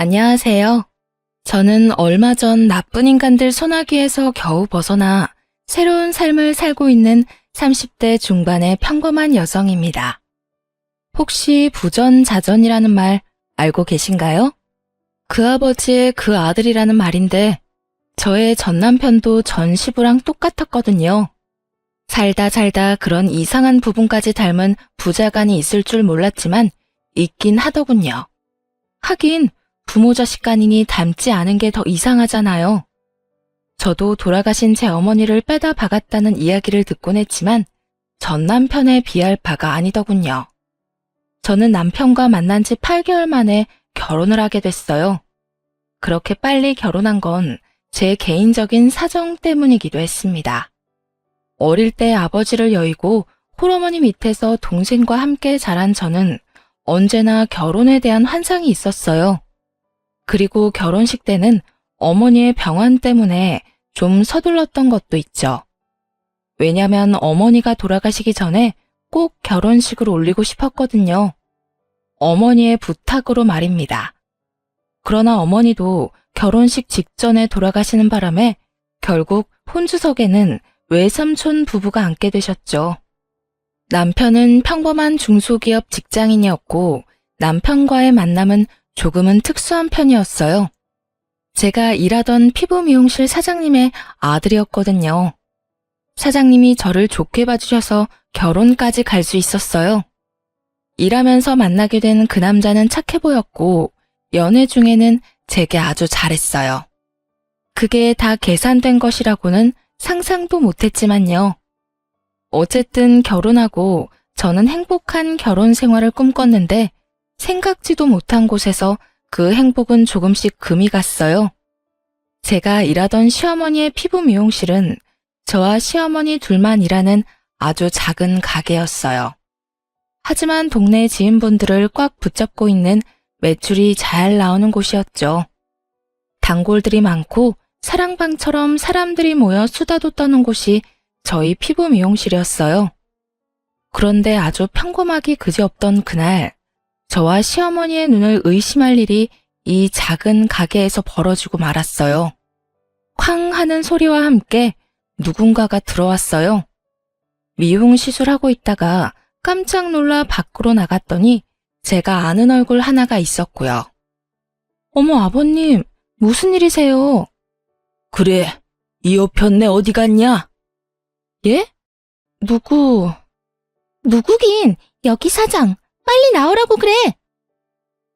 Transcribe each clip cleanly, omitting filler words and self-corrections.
안녕하세요. 저는 얼마 전 나쁜 인간들 소나기에서 겨우 벗어나 새로운 삶을 살고 있는 30대 중반의 평범한 여성입니다. 혹시 부전자전이라는 말 알고 계신가요? 그 아버지의 그 아들이라는 말인데 저의 전 남편도 전 시부랑 똑같았거든요. 살다 그런 이상한 부분까지 닮은 부자간이 있을 줄 몰랐지만 있긴 하더군요. 하긴 부모 자식 간이니 닮지 않은 게 더 이상하잖아요. 저도 돌아가신 제 어머니를 빼다 박았다는 이야기를 듣곤 했지만 전 남편에 비할 바가 아니더군요. 저는 남편과 만난 지 8개월 만에 결혼을 하게 됐어요. 그렇게 빨리 결혼한 건 제 개인적인 사정 때문이기도 했습니다. 어릴 때 아버지를 여의고 홀어머니 밑에서 동생과 함께 자란 저는 언제나 결혼에 대한 환상이 있었어요. 그리고 결혼식 때는 어머니의 병환 때문에 좀 서둘렀던 것도 있죠. 왜냐면 어머니가 돌아가시기 전에 꼭 결혼식을 올리고 싶었거든요. 어머니의 부탁으로 말입니다. 그러나 어머니도 결혼식 직전에 돌아가시는 바람에 결국 혼주석에는 외삼촌 부부가 앉게 되셨죠. 남편은 평범한 중소기업 직장인이었고 남편과의 만남은 조금은 특수한 편이었어요. 제가 일하던 피부 미용실 사장님의 아들이었거든요. 사장님이 저를 좋게 봐주셔서 결혼까지 갈 수 있었어요. 일하면서 만나게 된 그 남자는 착해 보였고 연애 중에는 제게 아주 잘했어요. 그게 다 계산된 것이라고는 상상도 못했지만요. 어쨌든 결혼하고 저는 행복한 결혼 생활을 꿈꿨는데 생각지도 못한 곳에서 그 행복은 조금씩 금이 갔어요. 제가 일하던 시어머니의 피부 미용실은 저와 시어머니 둘만 일하는 아주 작은 가게였어요. 하지만 동네 지인분들을 꽉 붙잡고 있는 매출이 잘 나오는 곳이었죠. 단골들이 많고 사랑방처럼 사람들이 모여 수다도 떠는 곳이 저희 피부 미용실이었어요. 그런데 아주 평범하기 그지없던 그날, 저와 시어머니의 눈을 의심할 일이 이 작은 가게에서 벌어지고 말았어요. 쾅 하는 소리와 함께 누군가가 들어왔어요. 미용 시술하고 있다가 깜짝 놀라 밖으로 나갔더니 제가 아는 얼굴 하나가 있었고요. 어머 아버님, 무슨 일이세요? 그래, 이 옷 편네 어디 갔냐? 예? 누구긴 여기 사장, 빨리 나오라고 그래.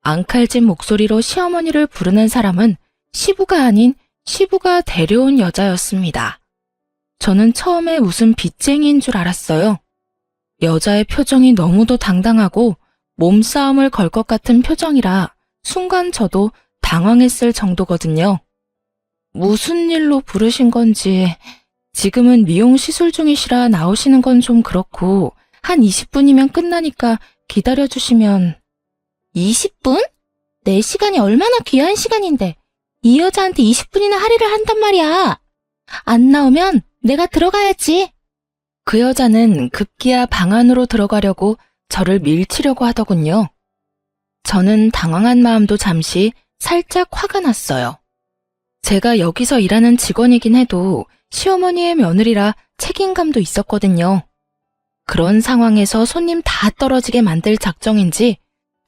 앙칼진 목소리로 시어머니를 부르는 사람은 시부가 아닌 시부가 데려온 여자였습니다. 저는 처음에 무슨 빚쟁이인 줄 알았어요. 여자의 표정이 너무도 당당하고 몸싸움을 걸 것 같은 표정이라 순간 저도 당황했을 정도거든요. 무슨 일로 부르신 건지, 지금은 미용 시술 중이시라 나오시는 건 좀 그렇고 한 20분이면 끝나니까 기다려주시면. 20분? 내 시간이 얼마나 귀한 시간인데 이 여자한테 20분이나 할애를 한단 말이야. 안 나오면 내가 들어가야지. 그 여자는 급기야 방 안으로 들어가려고 저를 밀치려고 하더군요. 저는 당황한 마음도 잠시 살짝 화가 났어요. 제가 여기서 일하는 직원이긴 해도 시어머니의 며느리라 책임감도 있었거든요. 그런 상황에서 손님 다 떨어지게 만들 작정인지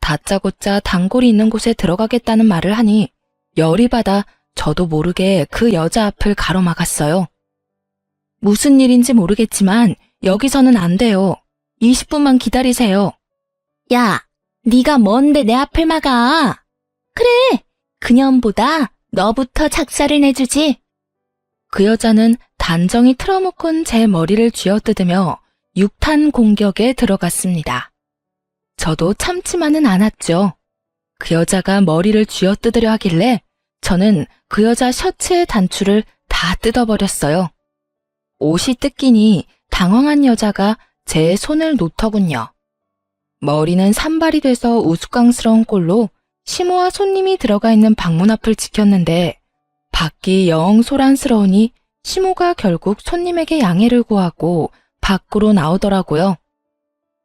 다짜고짜 단골이 있는 곳에 들어가겠다는 말을 하니 열이 받아 저도 모르게 그 여자 앞을 가로막았어요. 무슨 일인지 모르겠지만 여기서는 안 돼요. 20분만 기다리세요. 야, 네가 뭔데 내 앞을 막아? 그래, 그년보다 너부터 작사를 내주지. 그 여자는 단정히 틀어먹은 제 머리를 쥐어뜯으며 육탄 공격에 들어갔습니다. 저도 참지만은 않았죠. 그 여자가 머리를 쥐어뜯으려 하길래 저는 그 여자 셔츠의 단추를 다 뜯어버렸어요. 옷이 뜯기니 당황한 여자가 제 손을 놓더군요. 머리는 산발이 돼서 우스꽝스러운 꼴로 시모와 손님이 들어가 있는 방문 앞을 지켰는데 밖이 영 소란스러우니 시모가 결국 손님에게 양해를 구하고 밖으로 나오더라고요.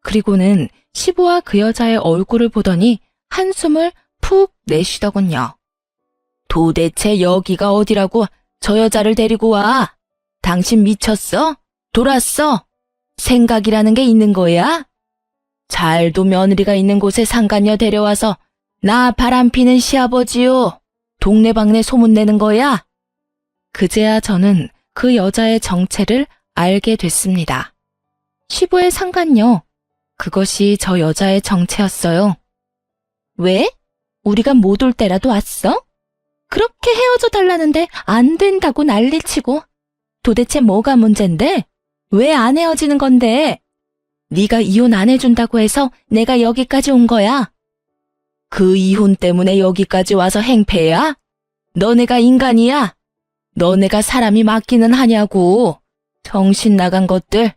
그리고는 시부와 그 여자의 얼굴을 보더니 한숨을 푹 내쉬더군요. 도대체 여기가 어디라고 저 여자를 데리고 와? 당신 미쳤어? 돌았어? 생각이라는 게 있는 거야? 잘도 며느리가 있는 곳에 상간녀 데려와서 나 바람피는 시아버지요. 동네방네 소문내는 거야? 그제야 저는 그 여자의 정체를 알게 됐습니다. 시부의 상간녀, 그것이 저 여자의 정체였어요. 왜? 우리가 못 올 때라도 왔어? 그렇게 헤어져 달라는데 안 된다고 난리치고. 도대체 뭐가 문젠데? 왜 안 헤어지는 건데? 네가 이혼 안 해준다고 해서 내가 여기까지 온 거야. 그 이혼 때문에 여기까지 와서 행패야? 너네가 인간이야? 너네가 사람이 맞기는 하냐고. 정신 나간 것들.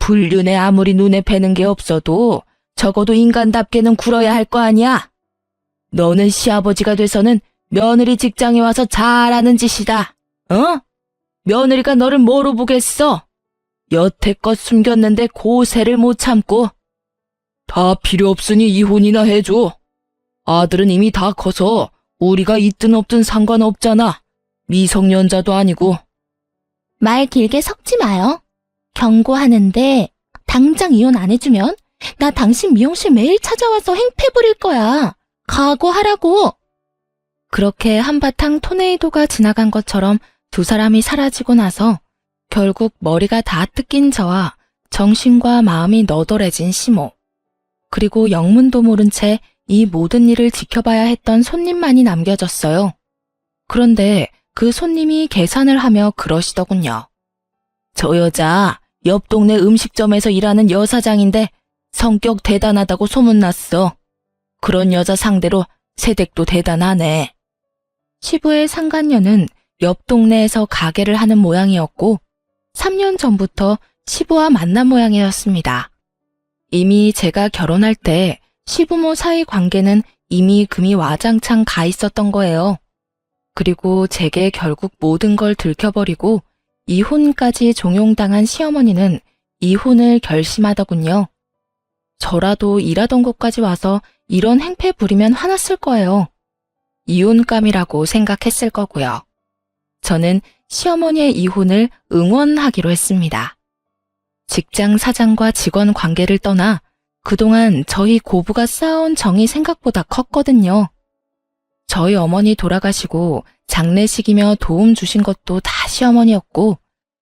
불륜에 아무리 눈에 뵈는 게 없어도 적어도 인간답게는 굴어야 할 거 아니야. 너는 시아버지가 돼서는 며느리 직장에 와서 잘하는 짓이다. 어? 며느리가 너를 뭐로 보겠어? 여태껏 숨겼는데 고세를 못 참고. 다 필요 없으니 이혼이나 해줘. 아들은 이미 다 커서 우리가 있든 없든 상관없잖아. 미성년자도 아니고. 말 길게 섞지 마요. 경고하는데 당장 이혼 안 해주면 나 당신 미용실 매일 찾아와서 행패 부릴 거야. 각오하라고. 그렇게 한바탕 토네이도가 지나간 것처럼 두 사람이 사라지고 나서 결국 머리가 다 뜯긴 저와 정신과 마음이 너덜해진 시모, 그리고 영문도 모른 채 이 모든 일을 지켜봐야 했던 손님만이 남겨졌어요. 그런데 그 손님이 계산을 하며 그러시더군요. 저 여자 옆 동네 음식점에서 일하는 여사장인데 성격 대단하다고 소문났어. 그런 여자 상대로 세댁도 대단하네. 시부의 상간녀는 옆 동네에서 가게를 하는 모양이었고 3년 전부터 시부와 만난 모양이었습니다. 이미 제가 결혼할 때 시부모 사이 관계는 이미 금이 와장창 가 있었던 거예요. 그리고 제게 결국 모든 걸 들켜버리고 이혼까지 종용당한 시어머니는 이혼을 결심하더군요. 저라도 일하던 곳까지 와서 이런 행패 부리면 화났을 거예요. 이혼감이라고 생각했을 거고요. 저는 시어머니의 이혼을 응원하기로 했습니다. 직장 사장과 직원 관계를 떠나 그동안 저희 고부가 쌓아온 정이 생각보다 컸거든요. 저희 어머니 돌아가시고 장례식이며 도움 주신 것도 다 시어머니였고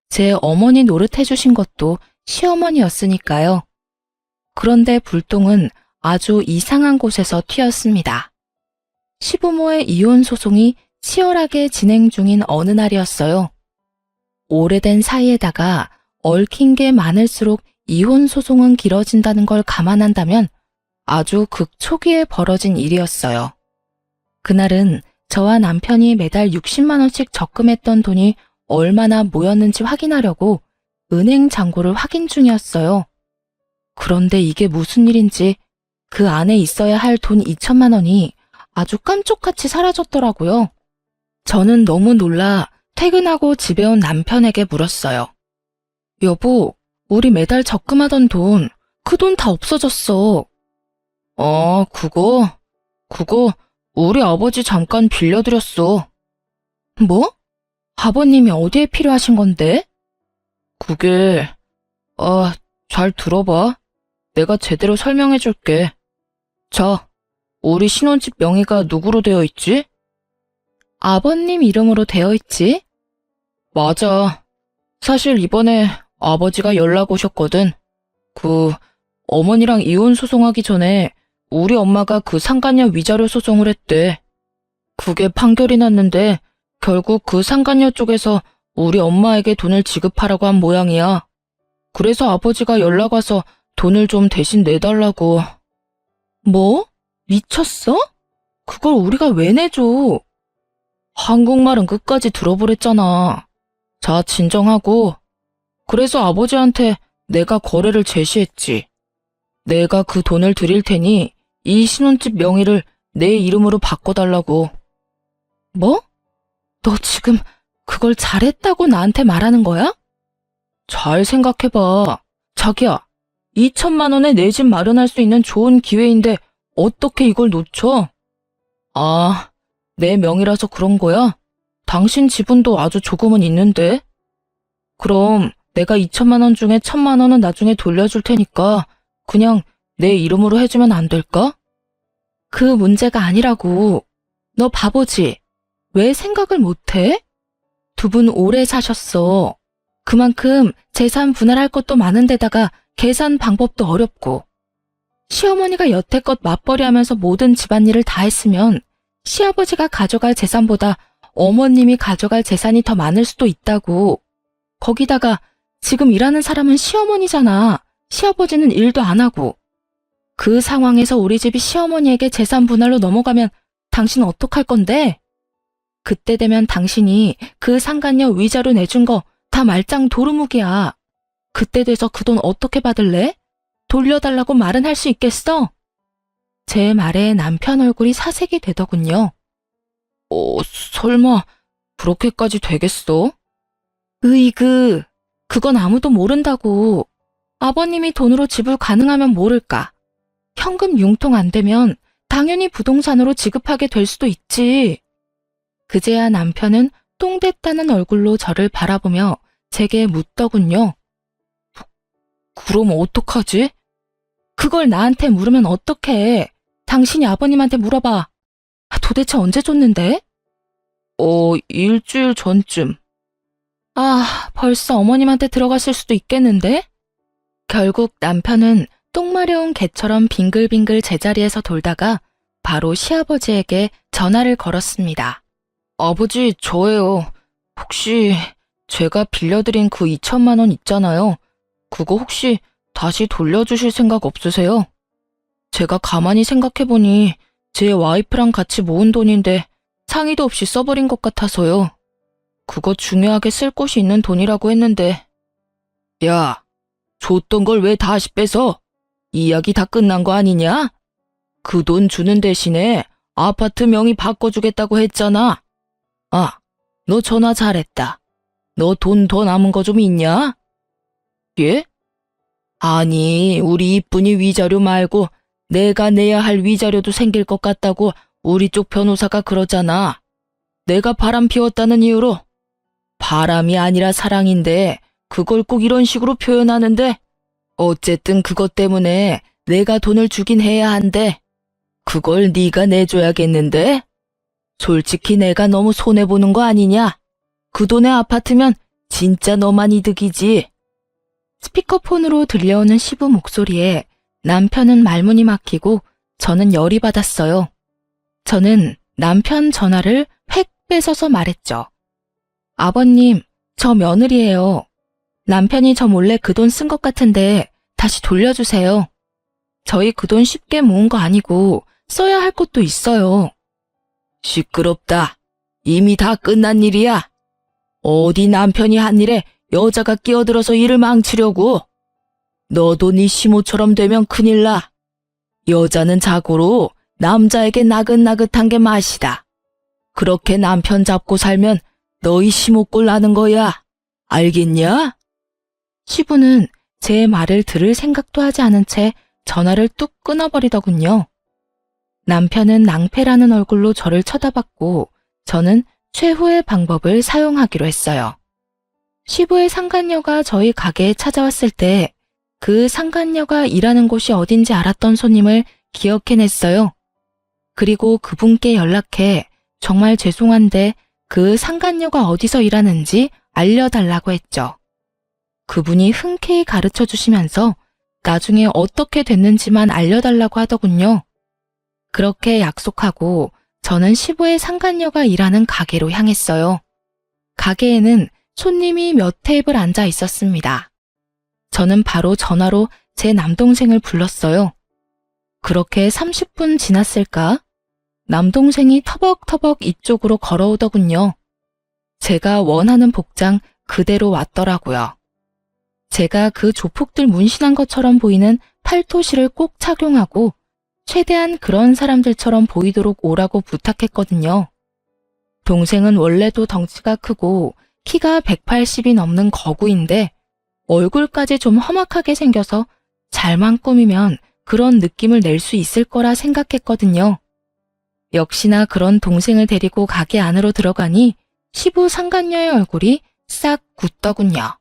제 어머니 노릇해 주신 것도 시어머니였으니까요. 그런데 불똥은 아주 이상한 곳에서 튀었습니다. 시부모의 이혼 소송이 치열하게 진행 중인 어느 날이었어요. 오래된 사이에다가 얽힌 게 많을수록 이혼 소송은 길어진다는 걸 감안한다면 아주 극초기에 벌어진 일이었어요. 그날은 저와 남편이 매달 60만 원씩 적금했던 돈이 얼마나 모였는지 확인하려고 은행 잔고를 확인 중이었어요. 그런데 이게 무슨 일인지 그 안에 있어야 할 돈 2천만 원이 아주 깜짝같이 사라졌더라고요. 저는 너무 놀라 퇴근하고 집에 온 남편에게 물었어요. 여보, 우리 매달 적금하던 돈, 그 돈 다 없어졌어. 그거 우리 아버지 잠깐 빌려드렸어. 뭐? 아버님이 어디에 필요하신 건데? 그게, 잘 들어봐. 내가 제대로 설명해 줄게. 자, 우리 신혼집 명의가 누구로 되어 있지? 아버님 이름으로 되어 있지? 맞아. 사실 이번에 아버지가 연락 오셨거든. 어머니랑 이혼 소송하기 전에 우리 엄마가 그 상간녀 위자료 소송을 했대. 그게 판결이 났는데 결국 그 상간녀 쪽에서 우리 엄마에게 돈을 지급하라고 한 모양이야. 그래서 아버지가 연락 와서 돈을 좀 대신 내달라고. 뭐? 미쳤어? 그걸 우리가 왜 내줘? 한국말은 끝까지 들어보랬잖아. 자, 진정하고. 그래서 아버지한테 내가 거래를 제시했지. 내가 그 돈을 드릴 테니 이 신혼집 명의를 내 이름으로 바꿔달라고. 뭐? 너 지금 그걸 잘했다고 나한테 말하는 거야? 잘 생각해봐. 자기야, 2천만 원에 내 집 마련할 수 있는 좋은 기회인데 어떻게 이걸 놓쳐? 내 명의라서 그런 거야? 당신 지분도 아주 조금은 있는데? 그럼 내가 2천만 원 중에 1,000만 원은 나중에 돌려줄 테니까 그냥 내 이름으로 해주면 안 될까? 그 문제가 아니라고. 너 바보지? 왜 생각을 못해? 두 분 오래 사셨어. 그만큼 재산 분할할 것도 많은데다가 계산 방법도 어렵고. 시어머니가 여태껏 맞벌이 하면서 모든 집안일을 다 했으면 시아버지가 가져갈 재산보다 어머님이 가져갈 재산이 더 많을 수도 있다고. 거기다가 지금 일하는 사람은 시어머니잖아. 시아버지는 일도 안 하고. 그 상황에서 우리 집이 시어머니에게 재산 분할로 넘어가면 당신 어떡할 건데? 그때 되면 당신이 그 상간녀 위자료 내준 거 다 말짱 도루묵이야. 그때 돼서 그 돈 어떻게 받을래? 돌려달라고 말은 할 수 있겠어? 제 말에 남편 얼굴이 사색이 되더군요. 설마 그렇게까지 되겠어? 으이그, 그건 아무도 모른다고. 아버님이 돈으로 지불 가능하면 모를까. 현금 융통 안 되면 당연히 부동산으로 지급하게 될 수도 있지. 그제야 남편은 똥됐다는 얼굴로 저를 바라보며 제게 묻더군요. 그럼 어떡하지? 그걸 나한테 물으면 어떡해. 당신이 아버님한테 물어봐. 도대체 언제 줬는데? 일주일 전쯤. 벌써 어머님한테 들어갔을 수도 있겠는데? 결국 남편은 똥 마려운 개처럼 빙글빙글 제자리에서 돌다가 바로 시아버지에게 전화를 걸었습니다. 아버지, 저예요. 혹시 제가 빌려드린 그 2천만 원 있잖아요. 그거 혹시 다시 돌려주실 생각 없으세요? 제가 가만히 생각해보니 제 와이프랑 같이 모은 돈인데 상의도 없이 써버린 것 같아서요. 그거 중요하게 쓸 곳이 있는 돈이라고 했는데. 야, 줬던 걸 왜 다시 뺏어? 이야기 다 끝난 거 아니냐? 그 돈 주는 대신에 아파트 명의 바꿔주겠다고 했잖아. 너 전화 잘했다. 너 돈 더 남은 거 좀 있냐? 예? 아니, 우리 이쁜이 위자료 말고 내가 내야 할 위자료도 생길 것 같다고 우리 쪽 변호사가 그러잖아. 내가 바람 피웠다는 이유로. 바람이 아니라 사랑인데 그걸 꼭 이런 식으로 표현하는데 어쨌든 그것 때문에 내가 돈을 주긴 해야 한대. 그걸 네가 내줘야겠는데? 솔직히 내가 너무 손해보는 거 아니냐? 그 돈에 아파트면 진짜 너만 이득이지. 스피커폰으로 들려오는 시부 목소리에 남편은 말문이 막히고 저는 열이 받았어요. 저는 남편 전화를 획 뺏어서 말했죠. 아버님, 저 며느리예요. 남편이 저 몰래 그 돈 쓴 것 같은데 다시 돌려주세요. 저희 그 돈 쉽게 모은 거 아니고 써야 할 것도 있어요. 시끄럽다. 이미 다 끝난 일이야. 어디 남편이 한 일에 여자가 끼어들어서 일을 망치려고. 너도 네 시모처럼 되면 큰일 나. 여자는 자고로 남자에게 나긋나긋한 게 맛이다. 그렇게 남편 잡고 살면 너희 시모꼴 나는 거야. 알겠냐? 시부는 제 말을 들을 생각도 하지 않은 채 전화를 뚝 끊어버리더군요. 남편은 낭패라는 얼굴로 저를 쳐다봤고 저는 최후의 방법을 사용하기로 했어요. 시부의 상간녀가 저희 가게에 찾아왔을 때 그 상간녀가 일하는 곳이 어딘지 알았던 손님을 기억해냈어요. 그리고 그분께 연락해 정말 죄송한데 그 상간녀가 어디서 일하는지 알려달라고 했죠. 그분이 흔쾌히 가르쳐 주시면서 나중에 어떻게 됐는지만 알려달라고 하더군요. 그렇게 약속하고 저는 시부의 상간녀가 일하는 가게로 향했어요. 가게에는 손님이 몇 테이블 앉아 있었습니다. 저는 바로 전화로 제 남동생을 불렀어요. 그렇게 30분 지났을까? 남동생이 터벅터벅 이쪽으로 걸어오더군요. 제가 원하는 복장 그대로 왔더라고요. 제가 그 조폭들 문신한 것처럼 보이는 팔토시를 꼭 착용하고 최대한 그런 사람들처럼 보이도록 오라고 부탁했거든요. 동생은 원래도 덩치가 크고 키가 180이 넘는 거구인데 얼굴까지 좀 험악하게 생겨서 잘만 꾸미면 그런 느낌을 낼 수 있을 거라 생각했거든요. 역시나 그런 동생을 데리고 가게 안으로 들어가니 시부 상간녀의 얼굴이 싹 굳더군요.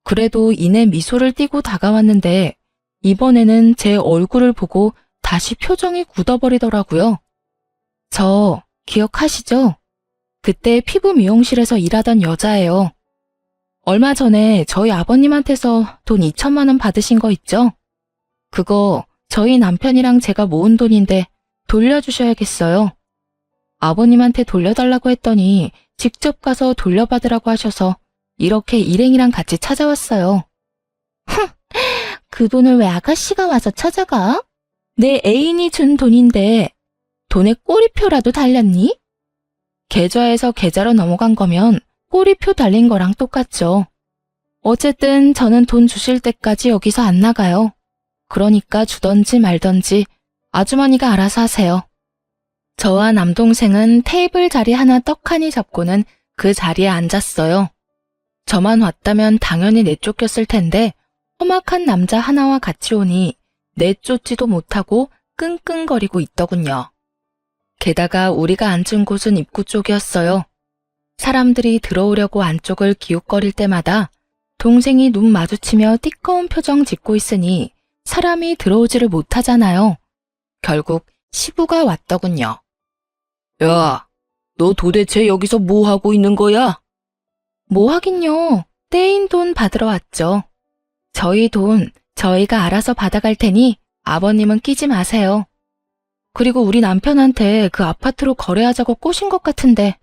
그래도 이내 미소를 띠고 다가왔는데 이번에는 제 얼굴을 보고 다시 표정이 굳어버리더라고요. 저 기억하시죠? 그때 피부 미용실에서 일하던 여자예요. 얼마 전에 저희 아버님한테서 돈 2천만 원 받으신 거 있죠? 그거 저희 남편이랑 제가 모은 돈인데 돌려주셔야겠어요. 아버님한테 돌려달라고 했더니 직접 가서 돌려받으라고 하셔서 이렇게 일행이랑 같이 찾아왔어요. 그 돈을 왜 아가씨가 와서 찾아가? 내 애인이 준 돈인데 돈에 꼬리표라도 달렸니? 계좌에서 계좌로 넘어간 거면 꼬리표 달린 거랑 똑같죠. 어쨌든 저는 돈 주실 때까지 여기서 안 나가요. 그러니까 주던지 말던지 아주머니가 알아서 하세요. 저와 남동생은 테이블 자리 하나 떡하니 잡고는 그 자리에 앉았어요. 저만 왔다면 당연히 내쫓겼을 텐데 험악한 남자 하나와 같이 오니 내쫓지도 못하고 끙끙거리고 있더군요. 게다가 우리가 앉은 곳은 입구 쪽이었어요. 사람들이 들어오려고 안쪽을 기웃거릴 때마다 동생이 눈 마주치며 띠꺼운 표정 짓고 있으니 사람이 들어오지를 못하잖아요. 결국 시부가 왔더군요. 야, 너 도대체 여기서 뭐 하고 있는 거야? 뭐 하긴요. 떼인 돈 받으러 왔죠. 저희 돈 저희가 알아서 받아갈 테니 아버님은 끼지 마세요. 그리고 우리 남편한테 그 아파트로 거래하자고 꼬신 것 같은데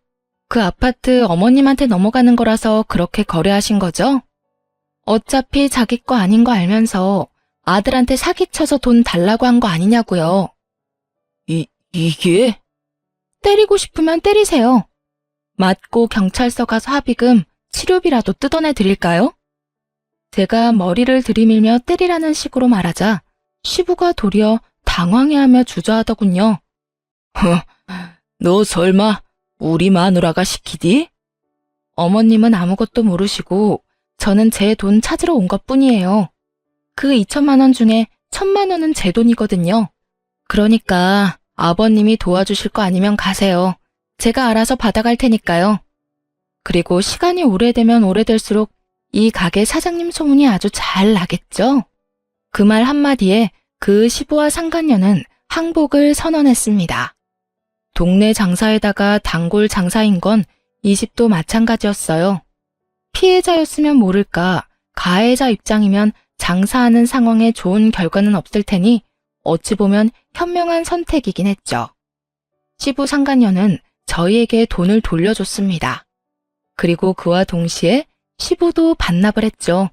그 아파트 어머님한테 넘어가는 거라서 그렇게 거래하신 거죠? 어차피 자기 거 아닌 거 알면서 아들한테 사기쳐서 돈 달라고 한 거 아니냐고요. 이게? 때리고 싶으면 때리세요. 맞고 경찰서 가서 합의금, 치료비라도 뜯어내 드릴까요? 제가 머리를 들이밀며 때리라는 식으로 말하자 시부가 도리어 당황해하며 주저하더군요. 너 설마 우리 마누라가 시키디? 어머님은 아무것도 모르시고 저는 제 돈 찾으러 온 것뿐이에요. 그 2천만 원 중에 1,000만 원은 제 돈이거든요. 그러니까 아버님이 도와주실 거 아니면 가세요. 제가 알아서 받아갈 테니까요. 그리고 시간이 오래되면 오래될수록 이 가게 사장님 소문이 아주 잘 나겠죠? 그 말 한마디에 그 시부와 상간녀는 항복을 선언했습니다. 동네 장사에다가 단골 장사인 건 이 집도 마찬가지였어요. 피해자였으면 모를까 가해자 입장이면 장사하는 상황에 좋은 결과는 없을 테니 어찌 보면 현명한 선택이긴 했죠. 시부 상간녀는 저희에게 돈을 돌려줬습니다. 그리고 그와 동시에 시부도 반납을 했죠.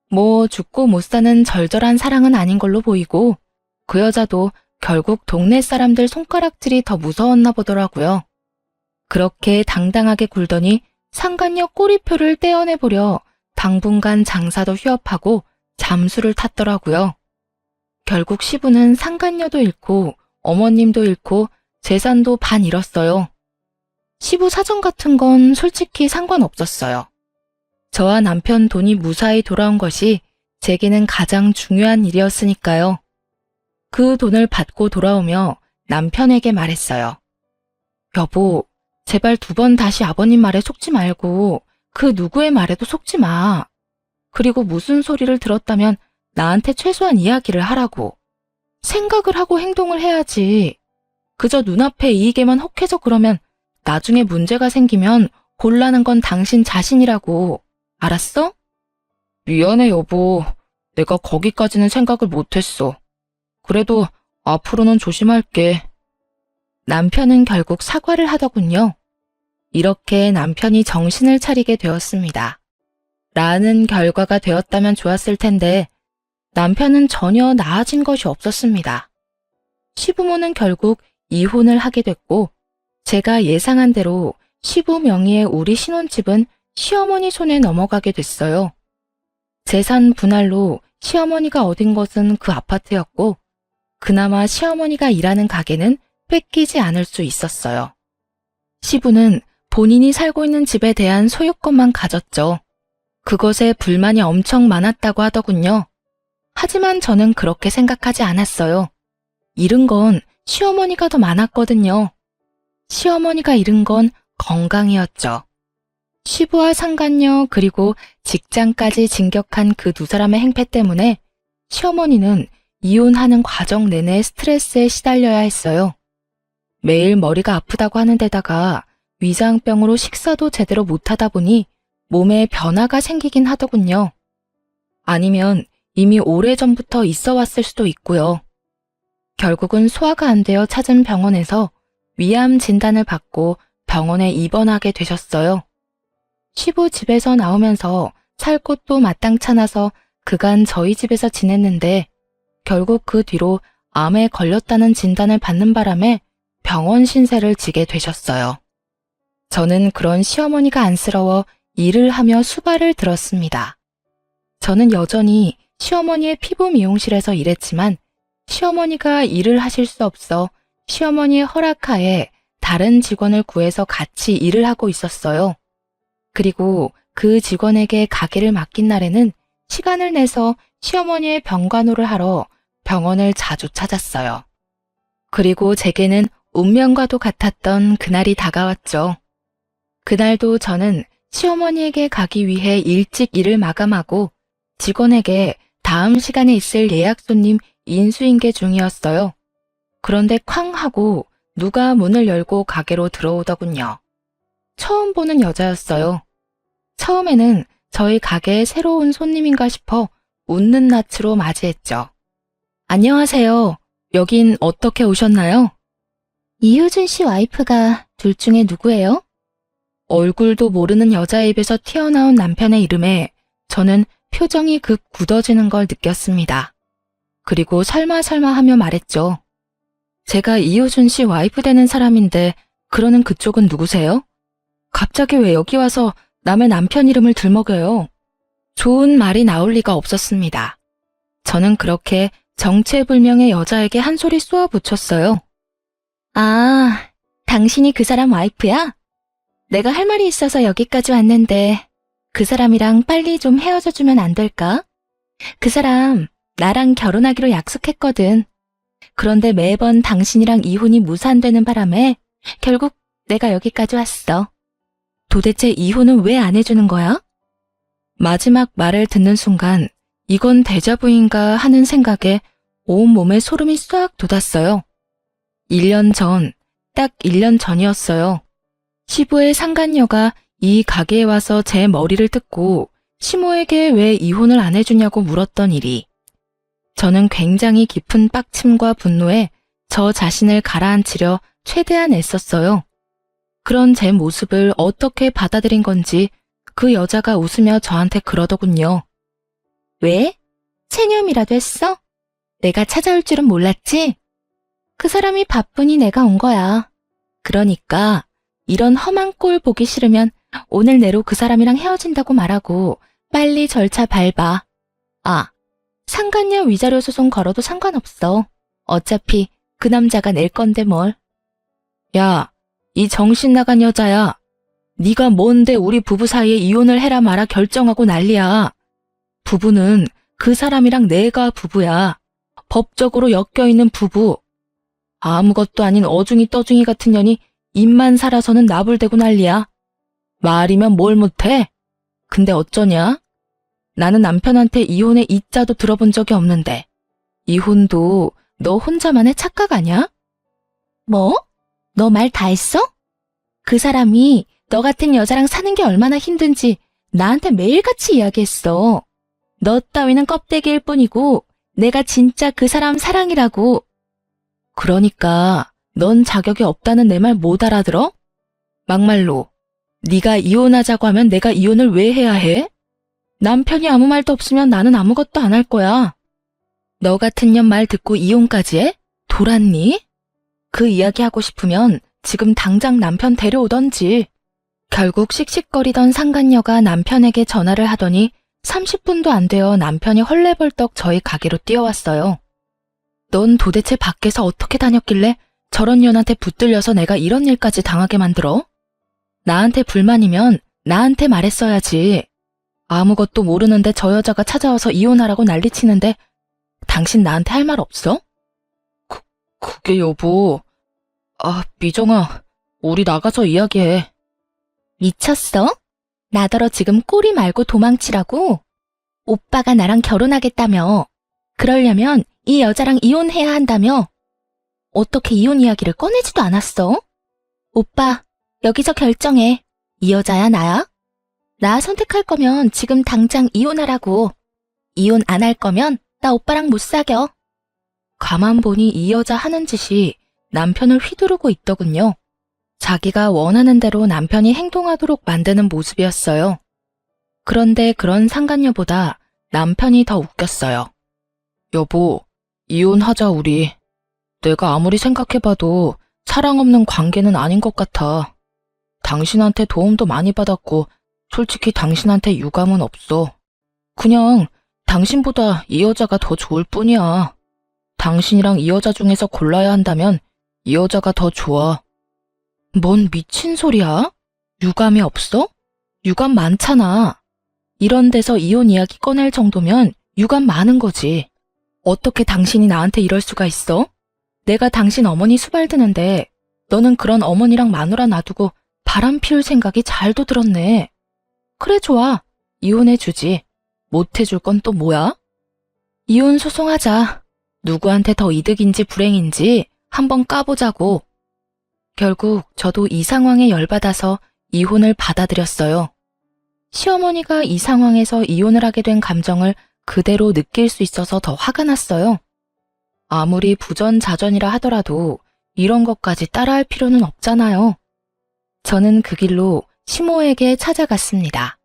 뭐 죽고 못 사는 절절한 사랑은 아닌 걸로 보이고 그 여자도 결국 동네 사람들 손가락질이 더 무서웠나 보더라고요. 그렇게 당당하게 굴더니 상간녀 꼬리표를 떼어내보려 당분간 장사도 휴업하고 잠수를 탔더라고요. 결국 시부는 상간녀도 잃고 어머님도 잃고 재산도 반 잃었어요. 시부 사정 같은 건 솔직히 상관없었어요. 저와 남편 돈이 무사히 돌아온 것이 제게는 가장 중요한 일이었으니까요. 그 돈을 받고 돌아오며 남편에게 말했어요. 여보, 제발 2번 다시 아버님 말에 속지 말고 그 누구의 말에도 속지 마. 그리고 무슨 소리를 들었다면 나한테 최소한 이야기를 하라고. 생각을 하고 행동을 해야지. 그저 눈앞에 이익에만 혹해서 그러면 나중에 문제가 생기면 곤란한 건 당신 자신이라고. 알았어? 미안해 여보. 내가 거기까지는 생각을 못했어. 그래도 앞으로는 조심할게. 남편은 결국 사과를 하더군요. 이렇게 남편이 정신을 차리게 되었습니다. 라는 결과가 되었다면 좋았을 텐데 남편은 전혀 나아진 것이 없었습니다. 시부모는 결국 이혼을 하게 됐고 제가 예상한 대로 시부 명의의 우리 신혼집은 시어머니 손에 넘어가게 됐어요. 재산 분할로 시어머니가 얻은 것은 그 아파트였고 그나마 시어머니가 일하는 가게는 뺏기지 않을 수 있었어요. 시부는 본인이 살고 있는 집에 대한 소유권만 가졌죠. 그것에 불만이 엄청 많았다고 하더군요. 하지만 저는 그렇게 생각하지 않았어요. 잃은 건 시어머니가 더 많았거든요. 시어머니가 잃은 건 건강이었죠. 시부와 상간녀 그리고 직장까지 진격한 그 두 사람의 행패 때문에 시어머니는 이혼하는 과정 내내 스트레스에 시달려야 했어요. 매일 머리가 아프다고 하는 데다가 위장병으로 식사도 제대로 못하다 보니 몸에 변화가 생기긴 하더군요. 아니면 이미 오래전부터 있어 왔을 수도 있고요. 결국은 소화가 안 되어 찾은 병원에서 위암 진단을 받고 병원에 입원하게 되셨어요. 시부 집에서 나오면서 살 곳도 마땅찮아서 그간 저희 집에서 지냈는데 결국 그 뒤로 암에 걸렸다는 진단을 받는 바람에 병원 신세를 지게 되셨어요. 저는 그런 시어머니가 안쓰러워 일을 하며 수발을 들었습니다. 저는 여전히 시어머니의 피부 미용실에서 일했지만 시어머니가 일을 하실 수 없어 시어머니의 허락하에 다른 직원을 구해서 같이 일을 하고 있었어요. 그리고 그 직원에게 가게를 맡긴 날에는 시간을 내서 시어머니의 병간호를 하러 병원을 자주 찾았어요. 그리고 제게는 운명과도 같았던 그날이 다가왔죠. 그날도 저는 시어머니에게 가기 위해 일찍 일을 마감하고 직원에게 다음 시간에 있을 예약 손님 인수인계 중이었어요. 그런데 쾅 하고 누가 문을 열고 가게로 들어오더군요. 처음 보는 여자였어요. 처음에는 저희 가게에 새로 온 손님인가 싶어 웃는 낯으로 맞이했죠. 안녕하세요. 여긴 어떻게 오셨나요? 이효준 씨 와이프가 둘 중에 누구예요? 얼굴도 모르는 여자의 입에서 튀어나온 남편의 이름에 저는 표정이 급 굳어지는 걸 느꼈습니다. 그리고 설마 하며 말했죠. 제가 이효준 씨 와이프 되는 사람인데 그러는 그쪽은 누구세요? 갑자기 왜 여기 와서 남의 남편 이름을 들먹여요? 좋은 말이 나올 리가 없었습니다. 저는 그렇게 정체불명의 여자에게 한 소리 쏘아 붙였어요. 아, 당신이 그 사람 와이프야? 내가 할 말이 있어서 여기까지 왔는데 그 사람이랑 빨리 좀 헤어져 주면 안 될까? 그 사람 나랑 결혼하기로 약속했거든. 그런데 매번 당신이랑 이혼이 무산되는 바람에 결국 내가 여기까지 왔어. 도대체 이혼은 왜 안 해주는 거야? 마지막 말을 듣는 순간 이건 데자부인가 하는 생각에 온몸에 소름이 싹 돋았어요. 1년 전, 딱 1년 전이었어요. 시부의 상간녀가 이 가게에 와서 제 머리를 뜯고 시모에게 왜 이혼을 안 해주냐고 물었던 일이. 저는 굉장히 깊은 빡침과 분노에 저 자신을 가라앉히려 최대한 애썼어요. 그런 제 모습을 어떻게 받아들인 건지 그 여자가 웃으며 저한테 그러더군요. 왜? 체념이라도 했어? 내가 찾아올 줄은 몰랐지? 그 사람이 바쁘니 내가 온 거야. 그러니까 이런 험한 꼴 보기 싫으면 오늘 내로 그 사람이랑 헤어진다고 말하고 빨리 절차 밟아. 아, 상간녀 위자료 소송 걸어도 상관없어. 어차피 그 남자가 낼 건데 뭘. 야, 이 정신 나간 여자야. 네가 뭔데 우리 부부 사이에 이혼을 해라 마라 결정하고 난리야. 부부는 그 사람이랑 내가 부부야. 법적으로 엮여있는 부부. 아무것도 아닌 어중이 떠중이 같은 년이 입만 살아서는 나불대고 난리야. 말이면 뭘 못해? 근데 어쩌냐? 나는 남편한테 이혼의 이자도 들어본 적이 없는데 이혼도 너 혼자만의 착각 아냐? 뭐? 너 말 다 했어? 그 사람이 너 같은 여자랑 사는 게 얼마나 힘든지 나한테 매일같이 이야기했어. 너 따위는 껍데기일 뿐이고 내가 진짜 그 사람 사랑이라고. 그러니까 넌 자격이 없다는 내 말 못 알아들어? 막말로 네가 이혼하자고 하면 내가 이혼을 왜 해야 해? 남편이 아무 말도 없으면 나는 아무것도 안 할 거야. 너 같은 년 말 듣고 이혼까지 해? 돌았니? 그 이야기 하고 싶으면 지금 당장 남편 데려오던지. 결국 씩씩거리던 상간녀가 남편에게 전화를 하더니 30분도 안 되어 남편이 헐레벌떡 저희 가게로 뛰어왔어요. 넌 도대체 밖에서 어떻게 다녔길래 저런 년한테 붙들려서 내가 이런 일까지 당하게 만들어? 나한테 불만이면 나한테 말했어야지. 아무것도 모르는데 저 여자가 찾아와서 이혼하라고 난리치는데 당신 나한테 할 말 없어? 그게 여보. 미정아, 우리 나가서 이야기해. 미쳤어? 나더러 지금 꼬리 말고 도망치라고? 오빠가 나랑 결혼하겠다며. 그러려면 이 여자랑 이혼해야 한다며. 어떻게 이혼 이야기를 꺼내지도 않았어? 오빠, 여기서 결정해. 이 여자야, 나야? 나 선택할 거면 지금 당장 이혼하라고. 이혼 안 할 거면 나 오빠랑 못 사겨. 가만 보니 이 여자 하는 짓이 남편을 휘두르고 있더군요. 자기가 원하는 대로 남편이 행동하도록 만드는 모습이었어요. 그런데 그런 상간녀보다 남편이 더 웃겼어요. 여보, 이혼하자 우리. 내가 아무리 생각해봐도 사랑 없는 관계는 아닌 것 같아. 당신한테 도움도 많이 받았고 솔직히 당신한테 유감은 없어. 그냥 당신보다 이 여자가 더 좋을 뿐이야. 당신이랑 이 여자 중에서 골라야 한다면 이 여자가 더 좋아. 뭔 미친 소리야? 유감이 없어? 유감 많잖아. 이런 데서 이혼 이야기 꺼낼 정도면 유감 많은 거지. 어떻게 당신이 나한테 이럴 수가 있어? 내가 당신 어머니 수발 드는데 너는 그런 어머니랑 마누라 놔두고 바람 피울 생각이 잘도 들었네. 그래 좋아. 이혼해주지. 못해줄 건 또 뭐야? 이혼 소송하자. 누구한테 더 이득인지 불행인지 한번 까보자고. 결국 저도 이 상황에 열받아서 이혼을 받아들였어요. 시어머니가 이 상황에서 이혼을 하게 된 감정을 그대로 느낄 수 있어서 더 화가 났어요. 아무리 부전자전이라 하더라도 이런 것까지 따라할 필요는 없잖아요. 저는 그 길로 시모에게 찾아갔습니다.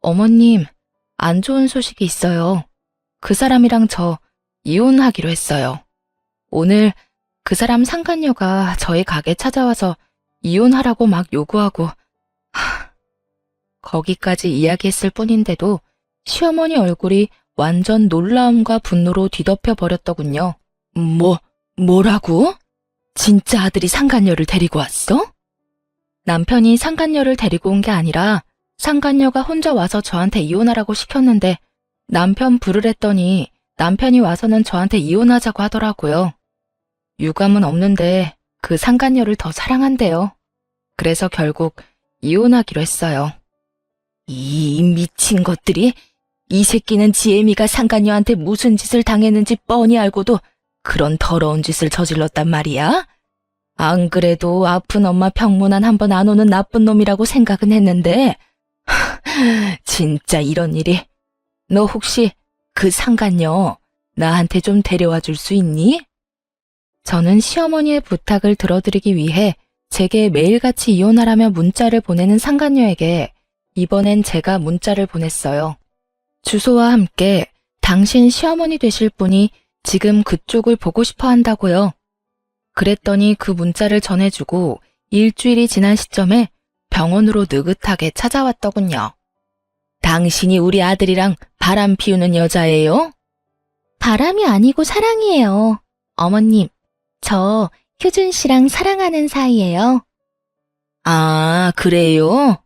어머님, 안 좋은 소식이 있어요. 그 사람이랑 저 이혼하기로 했어요. 오늘 그 사람 상간녀가 저희 가게 찾아와서 이혼하라고 막 요구하고 거기까지 이야기했을 뿐인데도 시어머니 얼굴이 완전 놀라움과 분노로 뒤덮여 버렸더군요. 뭐라고? 진짜 아들이 상간녀를 데리고 왔어? 남편이 상간녀를 데리고 온 게 아니라 상간녀가 혼자 와서 저한테 이혼하라고 시켰는데 남편 부르랬더니 남편이 와서는 저한테 이혼하자고 하더라고요. 유감은 없는데 그 상간녀를 더 사랑한대요. 그래서 결국 이혼하기로 했어요. 이 미친 것들이, 이 새끼는 지혜미가 상간녀한테 무슨 짓을 당했는지 뻔히 알고도 그런 더러운 짓을 저질렀단 말이야? 안 그래도 아픈 엄마 병문안 한 번 안 오는 나쁜 놈이라고 생각은 했는데 진짜 이런 일이. 너 혹시 그 상간녀 나한테 좀 데려와 줄 수 있니? 저는 시어머니의 부탁을 들어드리기 위해 제게 매일같이 이혼하라며 문자를 보내는 상간녀에게 이번엔 제가 문자를 보냈어요. 주소와 함께 당신 시어머니 되실 분이 지금 그쪽을 보고 싶어 한다고요. 그랬더니 그 문자를 전해주고 일주일이 지난 시점에 병원으로 느긋하게 찾아왔더군요. 당신이 우리 아들이랑 바람 피우는 여자예요? 바람이 아니고 사랑이에요. 어머님, 저 효준 씨랑 사랑하는 사이예요. 아, 그래요?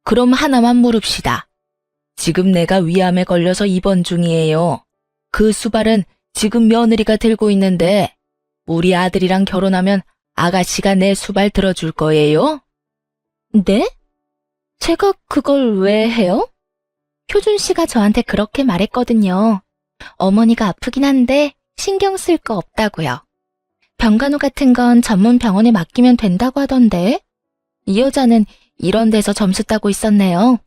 그럼 하나만 물읍시다. 지금 내가 위암에 걸려서 입원 중이에요. 그 수발은 지금 며느리가 들고 있는데 우리 아들이랑 결혼하면 아가씨가 내 수발 들어줄 거예요? 네? 제가 그걸 왜 해요? 효준 씨가 저한테 그렇게 말했거든요. 어머니가 아프긴 한데 신경 쓸 거 없다고요. 병간호 같은 건 전문 병원에 맡기면 된다고 하던데. 이 여자는 이런 데서 점수 따고 있었네요.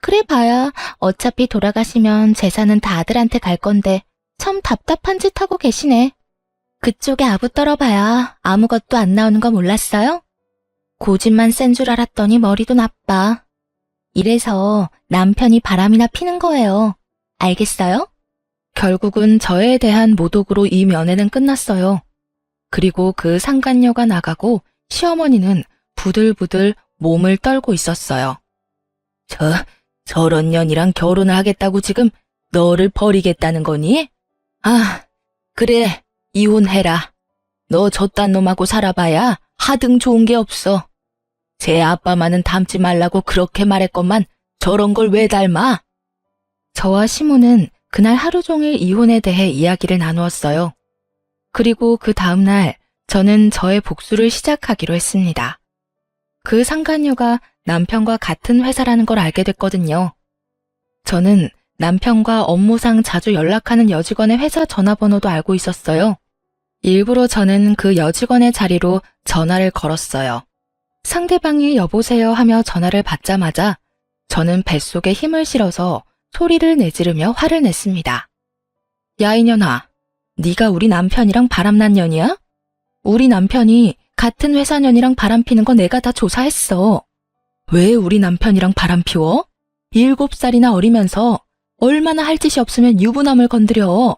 그래 봐야 어차피 돌아가시면 재산은 다 아들한테 갈 건데 참 답답한 짓 하고 계시네. 그쪽에 아부 떨어봐야 아무것도 안 나오는 거 몰랐어요? 고집만 센 줄 알았더니 머리도 나빠. 이래서 남편이 바람이나 피는 거예요. 알겠어요? 결국은 저에 대한 모독으로 이 면회는 끝났어요. 그리고 그 상간녀가 나가고 시어머니는 부들부들 몸을 떨고 있었어요. 저런 년이랑 결혼을 하겠다고 지금 너를 버리겠다는 거니? 아, 그래, 이혼해라. 너 저딴 놈하고 살아봐야 하등 좋은 게 없어. 제 아빠만은 닮지 말라고 그렇게 말했건만 저런 걸 왜 닮아? 저와 시모는 그날 하루 종일 이혼에 대해 이야기를 나누었어요. 그리고 그 다음날 저는 저의 복수를 시작하기로 했습니다. 그 상간녀가 남편과 같은 회사라는 걸 알게 됐거든요. 저는 남편과 업무상 자주 연락하는 여직원의 회사 전화번호도 알고 있었어요. 일부러 저는 그 여직원의 자리로 전화를 걸었어요. 상대방이 여보세요 하며 전화를 받자마자 저는 뱃속에 힘을 실어서 소리를 내지르며 화를 냈습니다. 야 이년아, 네가 우리 남편이랑 바람난 년이야? 우리 남편이 같은 회사 년이랑 바람피는 거 내가 다 조사했어. 왜 우리 남편이랑 바람피워? 7살이나 어리면서 얼마나 할 짓이 없으면 유부남을 건드려.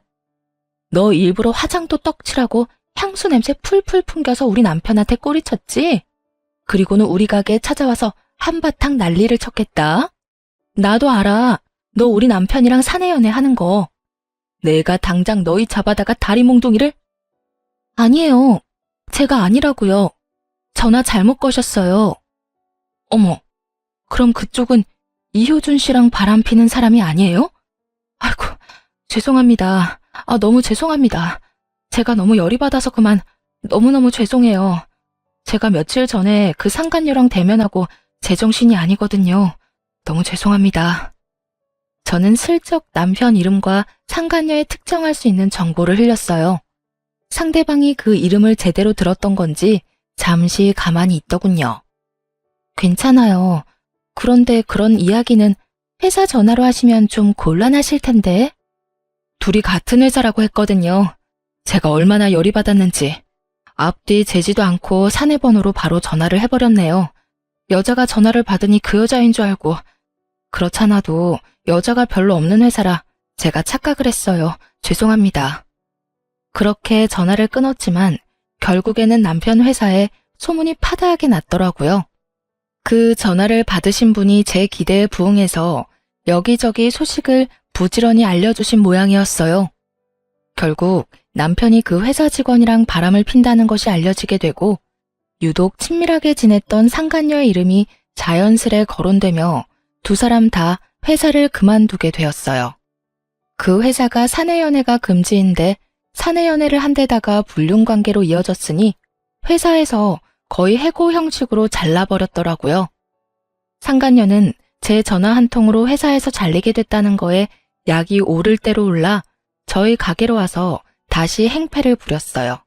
너 일부러 화장도 떡칠하고 향수 냄새 풀풀 풍겨서 우리 남편한테 꼬리쳤지? 그리고는 우리 가게에 찾아와서 한바탕 난리를 쳤겠다. 나도 알아. 너 우리 남편이랑 사내 연애하는 거. 내가 당장 너희 잡아다가 다리 몽둥이를? 아니에요. 제가 아니라고요. 전화 잘못 거셨어요. 어머, 그럼 그쪽은 이효준 씨랑 바람피는 사람이 아니에요? 아이고, 죄송합니다. 너무 죄송합니다. 제가 너무 열이 받아서 그만 너무너무 죄송해요. 제가 며칠 전에 그 상간녀랑 대면하고 제정신이 아니거든요. 너무 죄송합니다. 저는 슬쩍 남편 이름과 상간녀에 특정할 수 있는 정보를 흘렸어요. 상대방이 그 이름을 제대로 들었던 건지 잠시 가만히 있더군요. 괜찮아요. 그런데 그런 이야기는 회사 전화로 하시면 좀 곤란하실 텐데. 둘이 같은 회사라고 했거든요. 제가 얼마나 열이 받았는지. 앞뒤 재지도 않고 사내 번호로 바로 전화를 해버렸네요. 여자가 전화를 받으니 그 여자인 줄 알고. 그렇잖아도 여자가 별로 없는 회사라 제가 착각을 했어요. 죄송합니다. 그렇게 전화를 끊었지만 결국에는 남편 회사에 소문이 파다하게 났더라고요. 그 전화를 받으신 분이 제 기대에 부응해서 여기저기 소식을 부지런히 알려주신 모양이었어요. 결국 남편이 그 회사 직원이랑 바람을 핀다는 것이 알려지게 되고 유독 친밀하게 지냈던 상간녀의 이름이 자연스레 거론되며 두 사람 다 회사를 그만두게 되었어요. 그 회사가 사내연애가 금지인데 사내연애를 한 데다가 불륜관계로 이어졌으니 회사에서 거의 해고 형식으로 잘라버렸더라고요. 상간녀는 제 전화 한 통으로 회사에서 잘리게 됐다는 거에 약이 오를 대로 올라 저희 가게로 와서 다시 행패를 부렸어요.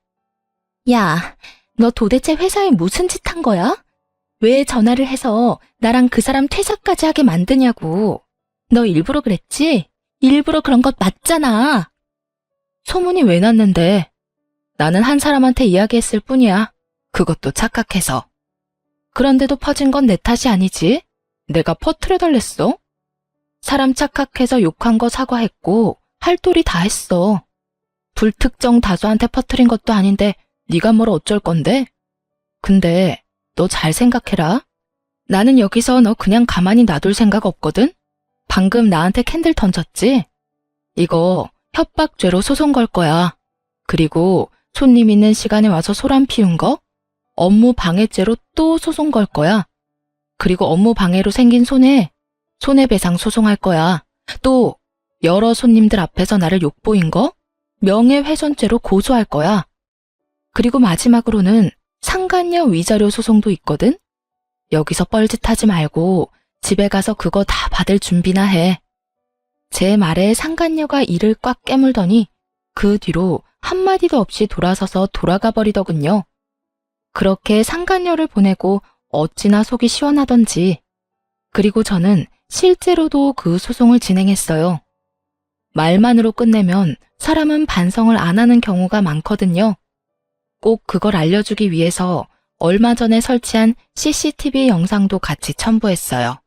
야, 너 도대체 회사에 무슨 짓 한 거야? 왜 전화를 해서 나랑 그 사람 퇴사까지 하게 만드냐고. 너 일부러 그랬지? 일부러 그런 것 맞잖아. 소문이 왜 났는데? 나는 한 사람한테 이야기했을 뿐이야. 그것도 착각해서. 그런데도 퍼진 건 내 탓이 아니지. 내가 퍼뜨려달랬어. 사람 착각해서 욕한 거 사과했고 할 도리 다 했어. 불특정 다수한테 퍼뜨린 것도 아닌데 네가 뭘 어쩔 건데? 근데 너 잘 생각해라. 나는 여기서 너 그냥 가만히 놔둘 생각 없거든? 방금 나한테 캔들 던졌지? 이거 협박죄로 소송 걸 거야. 그리고 손님 있는 시간에 와서 소란 피운 거? 업무 방해죄로 또 소송 걸 거야. 그리고 업무 방해로 생긴 손해배상 소송할 거야. 또 여러 손님들 앞에서 나를 욕보인 거? 명예훼손죄로 고소할 거야. 그리고 마지막으로는 상간녀 위자료 소송도 있거든? 여기서 뻘짓하지 말고 집에 가서 그거 다 받을 준비나 해. 제 말에 상간녀가 이를 꽉 깨물더니 그 뒤로 한마디도 없이 돌아서서 돌아가 버리더군요. 그렇게 상간녀를 보내고 어찌나 속이 시원하던지. 그리고 저는 실제로도 그 소송을 진행했어요. 말만으로 끝내면 사람은 반성을 안 하는 경우가 많거든요. 꼭 그걸 알려주기 위해서 얼마 전에 설치한 CCTV 영상도 같이 첨부했어요.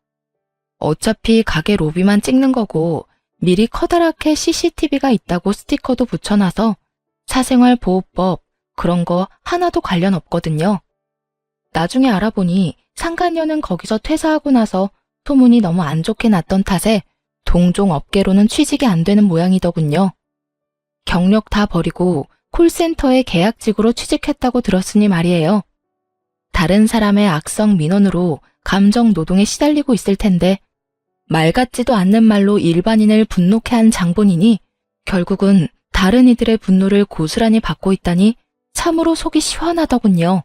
어차피 가게 로비만 찍는 거고 미리 커다랗게 CCTV가 있다고 스티커도 붙여놔서 사생활보호법 그런 거 하나도 관련 없거든요. 나중에 알아보니 상간녀는 거기서 퇴사하고 나서 소문이 너무 안 좋게 났던 탓에 동종 업계로는 취직이 안 되는 모양이더군요. 경력 다 버리고 콜센터에 계약직으로 취직했다고 들었으니 말이에요. 다른 사람의 악성 민원으로 감정 노동에 시달리고 있을 텐데 말 같지도 않는 말로 일반인을 분노케 한 장본인이 결국은 다른 이들의 분노를 고스란히 받고 있다니 참으로 속이 시원하더군요.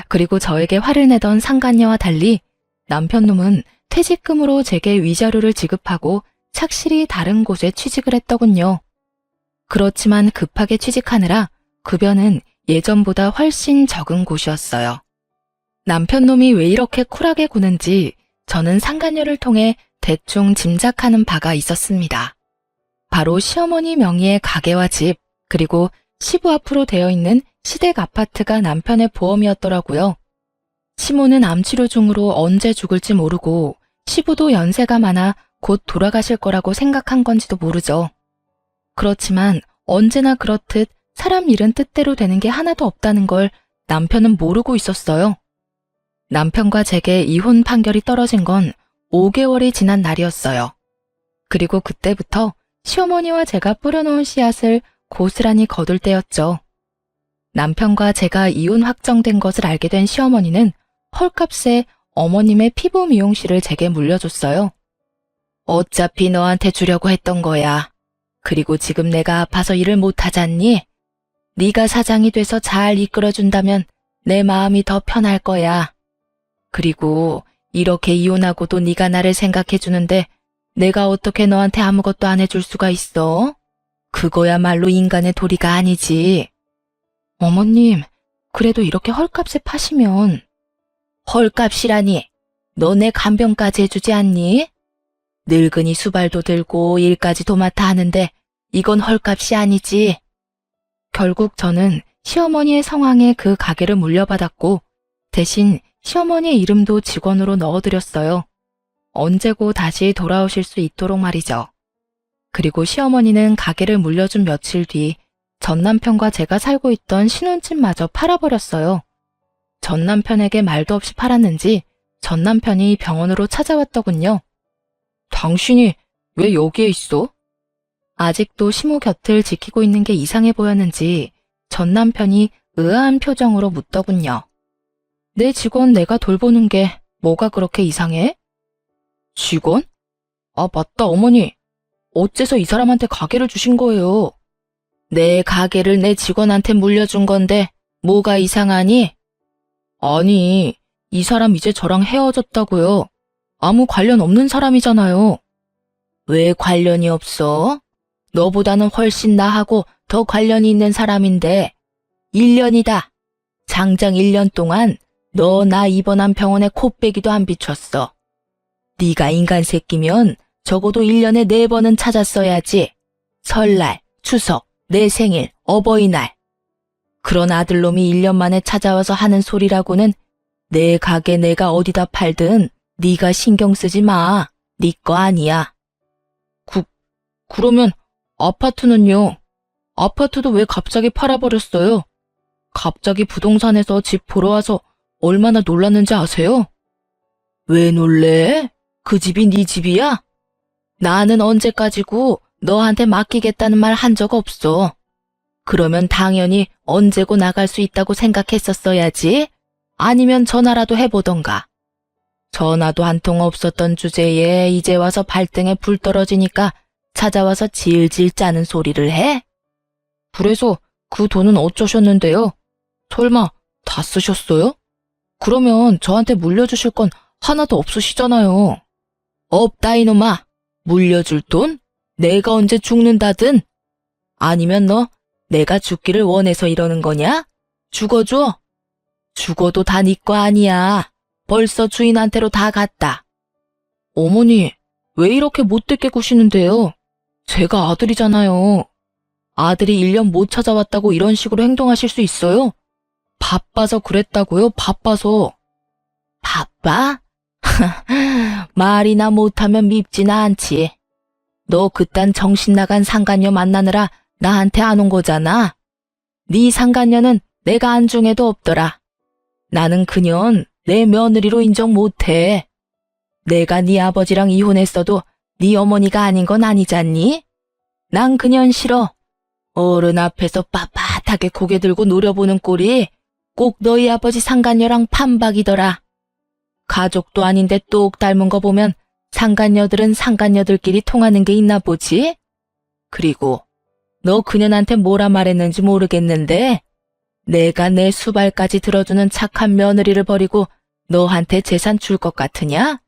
그리고 저에게 화를 내던 상간녀와 달리 남편놈은 퇴직금으로 제게 위자료를 지급하고 착실히 다른 곳에 취직을 했더군요. 그렇지만 급하게 취직하느라 급여는 예전보다 훨씬 적은 곳이었어요. 남편놈이 왜 이렇게 쿨하게 구는지 저는 상간녀를 통해 대충 짐작하는 바가 있었습니다. 바로 시어머니 명의의 가게와 집, 그리고 시부 앞으로 되어 있는 시댁 아파트가 남편의 보험이었더라고요. 시모는 암치료 중으로 언제 죽을지 모르고 시부도 연세가 많아 곧 돌아가실 거라고 생각한 건지도 모르죠. 그렇지만 언제나 그렇듯 사람 일은 뜻대로 되는 게 하나도 없다는 걸 남편은 모르고 있었어요. 남편과 제게 이혼 판결이 떨어진 건 5개월이 지난 날이었어요. 그리고 그때부터 시어머니와 제가 뿌려놓은 씨앗을 고스란히 거둘 때였죠. 남편과 제가 이혼 확정된 것을 알게 된 시어머니는 헐값에 어머님의 피부 미용실을 제게 물려줬어요. 어차피 너한테 주려고 했던 거야. 그리고 지금 내가 아파서 일을 못하잖니? 네가 사장이 돼서 잘 이끌어준다면 내 마음이 더 편할 거야. 그리고 이렇게 이혼하고도 네가 나를 생각해주는데 내가 어떻게 너한테 아무것도 안 해줄 수가 있어? 그거야말로 인간의 도리가 아니지. 어머님, 그래도 이렇게 헐값에 파시면. 헐값이라니? 너 내 간병까지 해주지 않니? 늙은이 수발도 들고 일까지 도맡아 하는데 이건 헐값이 아니지. 결국 저는 시어머니의 성황에 그 가게를 물려받았고 대신 시어머니의 이름도 직원으로 넣어드렸어요. 언제고 다시 돌아오실 수 있도록 말이죠. 그리고 시어머니는 가게를 물려준 며칠 뒤 전 남편과 제가 살고 있던 신혼집마저 팔아버렸어요. 전 남편에게 말도 없이 팔았는지 전 남편이 병원으로 찾아왔더군요. 당신이 왜 여기에 있어? 아직도 시모 곁을 지키고 있는 게 이상해 보였는지 전 남편이 의아한 표정으로 묻더군요. 내 직원 내가 돌보는 게 뭐가 그렇게 이상해? 직원? 아, 맞다, 어머니. 어째서 이 사람한테 가게를 주신 거예요? 내 가게를 내 직원한테 물려준 건데 뭐가 이상하니? 아니, 이 사람 이제 저랑 헤어졌다고요. 아무 관련 없는 사람이잖아요. 왜 관련이 없어? 너보다는 훨씬 나하고 더 관련이 있는 사람인데 1년이다. 장장 1년 동안 너 나 입원한 병원에 코빼기도 안 비췄어. 네가 인간 새끼면 적어도 1년에 4번은 찾았어야지. 설날, 추석, 내 생일, 어버이날. 그런 아들놈이 1년 만에 찾아와서 하는 소리라고는 내 가게 내가 어디다 팔든 네가 신경 쓰지 마. 네 거 아니야. 그러면 아파트는요? 아파트도 왜 갑자기 팔아버렸어요? 갑자기 부동산에서 집 보러 와서 얼마나 놀랐는지 아세요? 왜 놀래? 그 집이 네 집이야? 나는 언제까지고 너한테 맡기겠다는 말 한 적 없어. 그러면 당연히 언제고 나갈 수 있다고 생각했었어야지. 아니면 전화라도 해보던가. 전화도 한 통 없었던 주제에 이제 와서 발등에 불 떨어지니까 찾아와서 질질 짜는 소리를 해? 그래서 그 돈은 어쩌셨는데요? 설마 다 쓰셨어요? 그러면 저한테 물려주실 건 하나도 없으시잖아요. 없다 이놈아. 물려줄 돈? 내가 언제 죽는다든? 아니면 너 내가 죽기를 원해서 이러는 거냐? 죽어줘. 죽어도 다 네 거 아니야. 벌써 주인한테로 다 갔다. 어머니, 왜 이렇게 못되게 구시는데요? 제가 아들이잖아요. 아들이 1년 못 찾아왔다고 이런 식으로 행동하실 수 있어요? 바빠서 그랬다고요, 바빠서. 바빠? 말이나 못하면 밉지나 않지. 너 그딴 정신 나간 상간녀 만나느라 나한테 안 온 거잖아. 네 상간녀는 내가 안중에도 없더라. 나는 그년 내 며느리로 인정 못해. 내가 네 아버지랑 이혼했어도 네 어머니가 아닌 건 아니잖니? 난 그년 싫어. 어른 앞에서 빳빳하게 고개 들고 노려보는 꼴이 꼭 너희 아버지 상간녀랑 판박이더라. 가족도 아닌데 똑 닮은 거 보면 상간녀들은 상간녀들끼리 통하는 게 있나 보지? 그리고 너 그년한테 뭐라 말했는지 모르겠는데 내가 내 수발까지 들어주는 착한 며느리를 버리고 너한테 재산 줄 것 같으냐?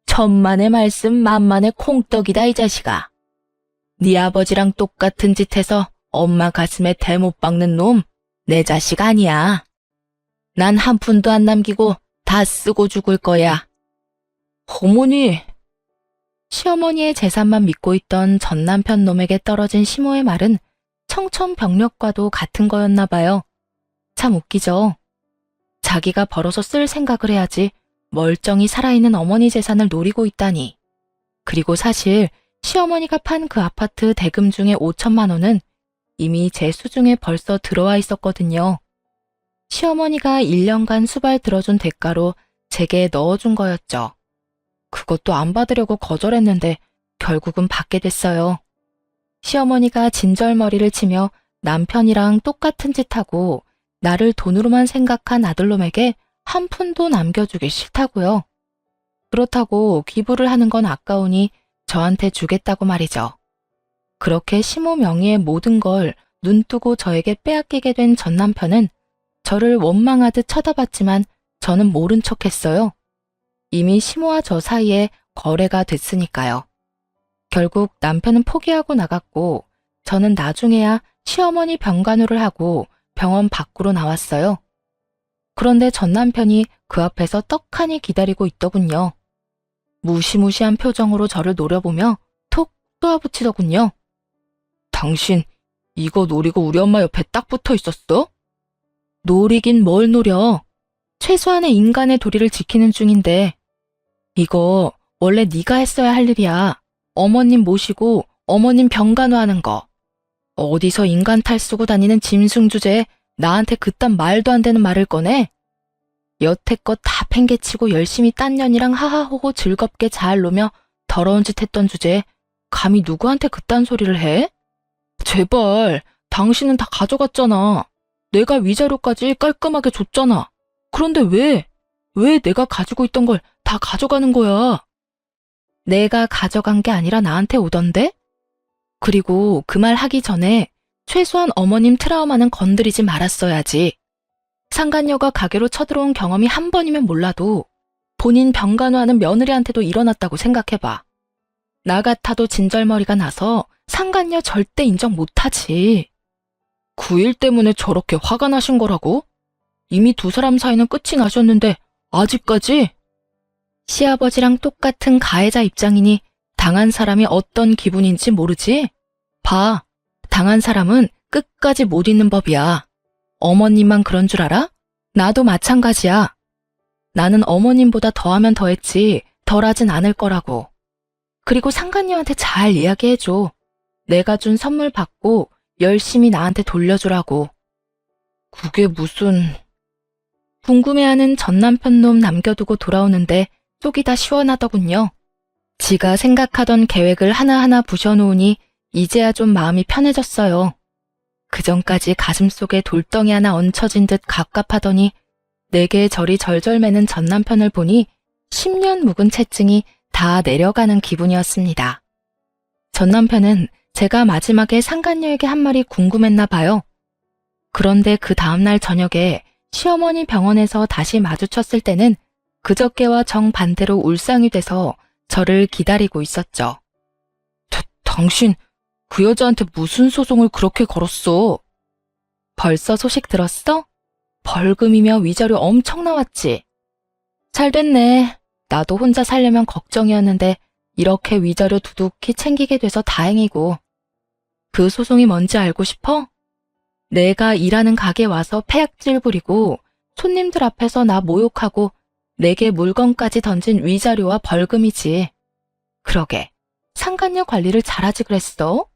천만의 말씀 만만의 콩떡이다 이 자식아. 네 아버지랑 똑같은 짓 해서 엄마 가슴에 대못 박는 놈 내 자식 아니야. 난 한 푼도 안 남기고 다 쓰고 죽을 거야. 어머니. 시어머니의 재산만 믿고 있던 전 남편 놈에게 떨어진 시모의 말은 청천벽력과도 같은 거였나 봐요. 참 웃기죠. 자기가 벌어서 쓸 생각을 해야지 멀쩡히 살아있는 어머니 재산을 노리고 있다니. 그리고 사실 시어머니가 판 그 아파트 대금 중에 5천만 원은 이미 제 수중에 벌써 들어와 있었거든요. 시어머니가 1년간 수발 들어준 대가로 제게 넣어준 거였죠. 그것도 안 받으려고 거절했는데 결국은 받게 됐어요. 시어머니가 진절머리를 치며 남편이랑 똑같은 짓 하고 나를 돈으로만 생각한 아들놈에게 한 푼도 남겨주기 싫다고요. 그렇다고 기부를 하는 건 아까우니 저한테 주겠다고 말이죠. 그렇게 시모 명의의 모든 걸 눈뜨고 저에게 빼앗기게 된 전 남편은 저를 원망하듯 쳐다봤지만 저는 모른 척했어요. 이미 시모와 저 사이에 거래가 됐으니까요. 결국 남편은 포기하고 나갔고 저는 나중에야 시어머니 병간호를 하고 병원 밖으로 나왔어요. 그런데 전 남편이 그 앞에서 떡하니 기다리고 있더군요. 무시무시한 표정으로 저를 노려보며 톡 쏘아붙이더군요. 당신 이거 노리고 우리 엄마 옆에 딱 붙어 있었어? 노리긴 뭘 노려. 최소한의 인간의 도리를 지키는 중인데. 이거 원래 네가 했어야 할 일이야. 어머님 모시고 어머님 병간호하는 거. 어디서 인간 탈 쓰고 다니는 짐승 주제에 나한테 그딴 말도 안 되는 말을 꺼내? 여태껏 다 팽개치고 열심히 딴 년이랑 하하호호 즐겁게 잘 노며 더러운 짓 했던 주제에 감히 누구한테 그딴 소리를 해? 제발, 당신은 다 가져갔잖아. 내가 위자료까지 깔끔하게 줬잖아. 그런데 왜 내가 가지고 있던 걸 다 가져가는 거야? 내가 가져간 게 아니라 나한테 오던데? 그리고 그 말 하기 전에 최소한 어머님 트라우마는 건드리지 말았어야지. 상간녀가 가게로 쳐들어온 경험이 한 번이면 몰라도 본인 병간호하는 며느리한테도 일어났다고 생각해봐. 나 같아도 진절머리가 나서 상간녀 절대 인정 못하지. 그 일 때문에 저렇게 화가 나신 거라고? 이미 두 사람 사이는 끝이 나셨는데 아직까지? 시아버지랑 똑같은 가해자 입장이니 당한 사람이 어떤 기분인지 모르지? 봐, 당한 사람은 끝까지 못 잊는 법이야. 어머님만 그런 줄 알아? 나도 마찬가지야. 나는 어머님보다 더하면 더했지 덜하진 않을 거라고. 그리고 상간녀한테 잘 이야기해줘. 내가 준 선물 받고 열심히 나한테 돌려주라고. 그게 무슨... 궁금해하는 전 남편 놈 남겨두고 돌아오는데 속이 다 시원하더군요. 지가 생각하던 계획을 하나하나 부셔놓으니 이제야 좀 마음이 편해졌어요. 그전까지 가슴속에 돌덩이 하나 얹혀진 듯 갑갑하더니 내게 저리 절절 매는 전 남편을 보니 10년 묵은 채증이 다 내려가는 기분이었습니다. 전 남편은 제가 마지막에 상간녀에게 한 말이 궁금했나 봐요. 그런데 그 다음날 저녁에 시어머니 병원에서 다시 마주쳤을 때는 그저께와 정반대로 울상이 돼서 저를 기다리고 있었죠. 당신 그 여자한테 무슨 소송을 그렇게 걸었어? 벌써 소식 들었어? 벌금이며 위자료 엄청 나왔지? 잘 됐네. 나도 혼자 살려면 걱정이었는데 이렇게 위자료 두둑히 챙기게 돼서 다행이고. 그 소송이 뭔지 알고 싶어? 내가 일하는 가게 와서 패약질 부리고 손님들 앞에서 나 모욕하고 내게 물건까지 던진 위자료와 벌금이지. 그러게, 상간녀 관리를 잘하지 그랬어?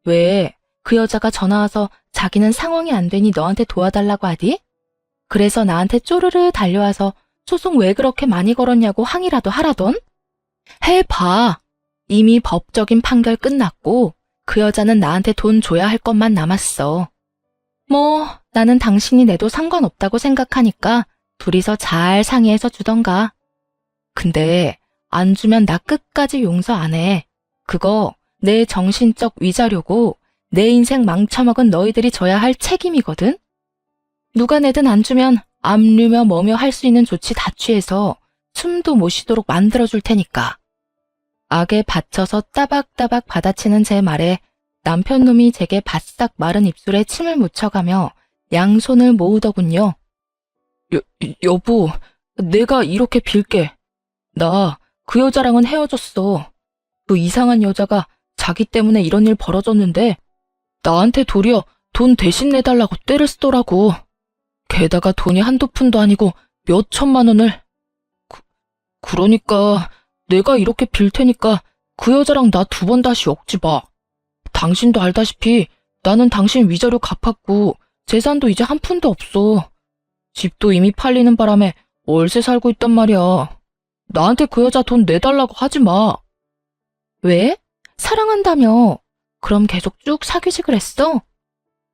왜, 그 여자가 전화와서 자기는 상황이 안 되니 너한테 도와달라고 하디? 그래서 나한테 쪼르르 달려와서 소송 왜 그렇게 많이 걸었냐고 항의라도 하라던? 해봐. 이미 법적인 판결 끝났고 그 여자는 나한테 돈 줘야 할 것만 남았어. 뭐 나는 당신이 내도 상관없다고 생각하니까 둘이서 잘 상의해서 주던가. 근데 안 주면 나 끝까지 용서 안 해. 그거 내 정신적 위자료고 내 인생 망쳐먹은 너희들이 져야 할 책임이거든? 누가 내든 안 주면 압류며 뭐며 할 수 있는 조치 다 취해서 숨도 못 쉬도록 만들어줄 테니까. 악에 받쳐서 따박따박 받아치는 제 말에 남편 놈이 제게 바싹 마른 입술에 침을 묻혀가며 양손을 모으더군요. 여보, 내가 이렇게 빌게. 나 그 여자랑은 헤어졌어. 그 이상한 여자가 자기 때문에 이런 일 벌어졌는데 나한테 도리어 돈 대신 내달라고 떼를 쓰더라고. 게다가 돈이 한두 푼도 아니고 몇 천만 원을. 그러니까 내가 이렇게 빌 테니까 그 여자랑 나 두 번 다시 엮지 마. 당신도 알다시피 나는 당신 위자료 갚았고 재산도 이제 한 푼도 없어. 집도 이미 팔리는 바람에 월세 살고 있단 말이야. 나한테 그 여자 돈 내달라고 하지 마. 왜? 사랑한다며. 그럼 계속 쭉 사귀식을 했어?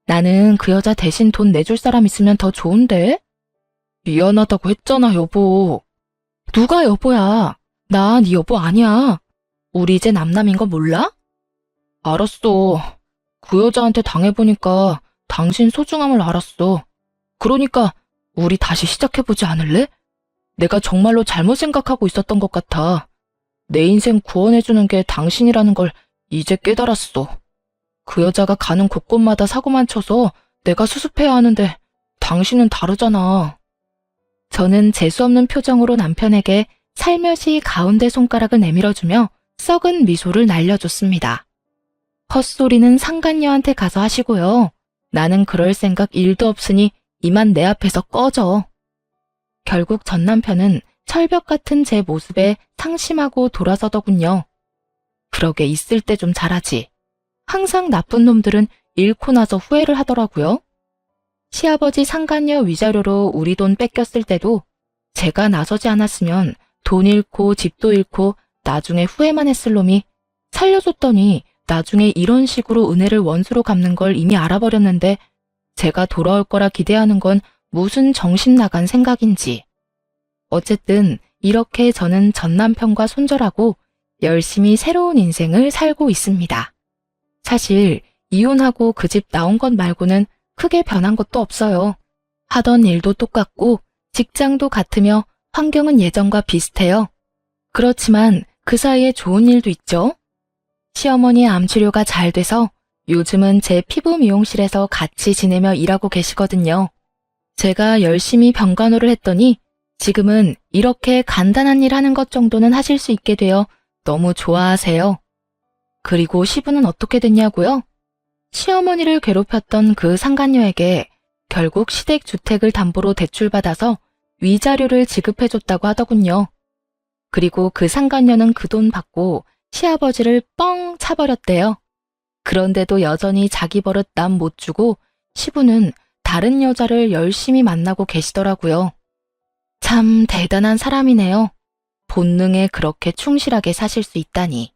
나는 그 여자 대신 돈 내줄 사람 있으면 더 좋은데? 미안하다고 했잖아, 여보. 누가 여보야? 나 네 여보 아니야. 우리 이제 남남인 거 몰라? 알았어. 그 여자한테 당해보니까 당신 소중함을 알았어. 그러니까 우리 다시 시작해보지 않을래? 내가 정말로 잘못 생각하고 있었던 것 같아. 내 인생 구원해주는 게 당신이라는 걸 이제 깨달았어. 그 여자가 가는 곳곳마다 사고만 쳐서 내가 수습해야 하는데 당신은 다르잖아. 저는 재수없는 표정으로 남편에게 살며시 가운데 손가락을 내밀어주며 썩은 미소를 날려줬습니다. 헛소리는 상간녀한테 가서 하시고요. 나는 그럴 생각 1도 없으니 이만 내 앞에서 꺼져. 결국 전 남편은 철벽 같은 제 모습에 상심하고 돌아서더군요. 그러게 있을 때 좀 잘하지. 항상 나쁜 놈들은 잃고 나서 후회를 하더라고요. 시아버지 상간녀 위자료로 우리 돈 뺏겼을 때도 제가 나서지 않았으면 돈 잃고 집도 잃고 나중에 후회만 했을 놈이 살려줬더니 나중에 이런 식으로 은혜를 원수로 갚는 걸 이미 알아버렸는데 제가 돌아올 거라 기대하는 건 무슨 정신 나간 생각인지. 어쨌든 이렇게 저는 전 남편과 손절하고 열심히 새로운 인생을 살고 있습니다. 사실 이혼하고 그 집 나온 것 말고는 크게 변한 것도 없어요. 하던 일도 똑같고 직장도 같으며 환경은 예전과 비슷해요. 그렇지만 그 사이에 좋은 일도 있죠. 시어머니의 암 치료가 잘 돼서 요즘은 제 피부 미용실에서 같이 지내며 일하고 계시거든요. 제가 열심히 병간호를 했더니 지금은 이렇게 간단한 일 하는 것 정도는 하실 수 있게 되어 너무 좋아하세요. 그리고 시부는 어떻게 됐냐고요? 시어머니를 괴롭혔던 그 상간녀에게 결국 시댁주택을 담보로 대출받아서 위자료를 지급해줬다고 하더군요. 그리고 그 상간녀는 그 돈 받고 시아버지를 뻥 차버렸대요. 그런데도 여전히 자기 버릇 남 못 주고 시부는 다른 여자를 열심히 만나고 계시더라고요. 참 대단한 사람이네요. 본능에 그렇게 충실하게 사실 수 있다니.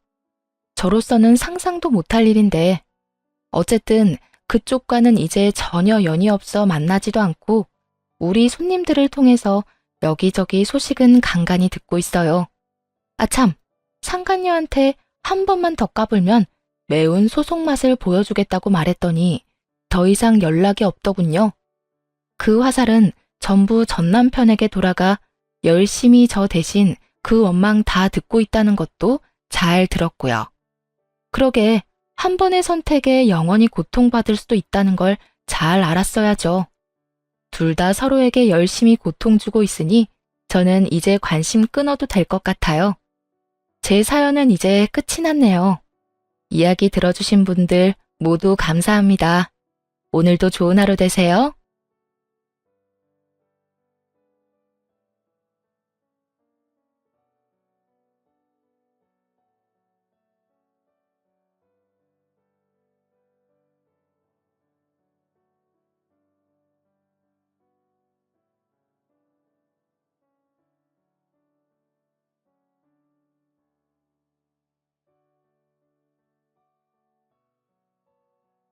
저로서는 상상도 못할 일인데 어쨌든 그쪽과는 이제 전혀 연이 없어 만나지도 않고 우리 손님들을 통해서 여기저기 소식은 간간히 듣고 있어요. 아참, 상간녀한테 한 번만 더 까불면 매운 소속 맛을 보여주겠다고 말했더니 더 이상 연락이 없더군요. 그 화살은 전부 전 남편에게 돌아가 열심히 저 대신 그 원망 다 듣고 있다는 것도 잘 들었고요. 그러게 한 번의 선택에 영원히 고통받을 수도 있다는 걸 잘 알았어야죠. 둘 다 서로에게 열심히 고통 주고 있으니 저는 이제 관심 끊어도 될 것 같아요. 제 사연은 이제 끝이 났네요. 이야기 들어주신 분들 모두 감사합니다. 오늘도 좋은 하루 되세요.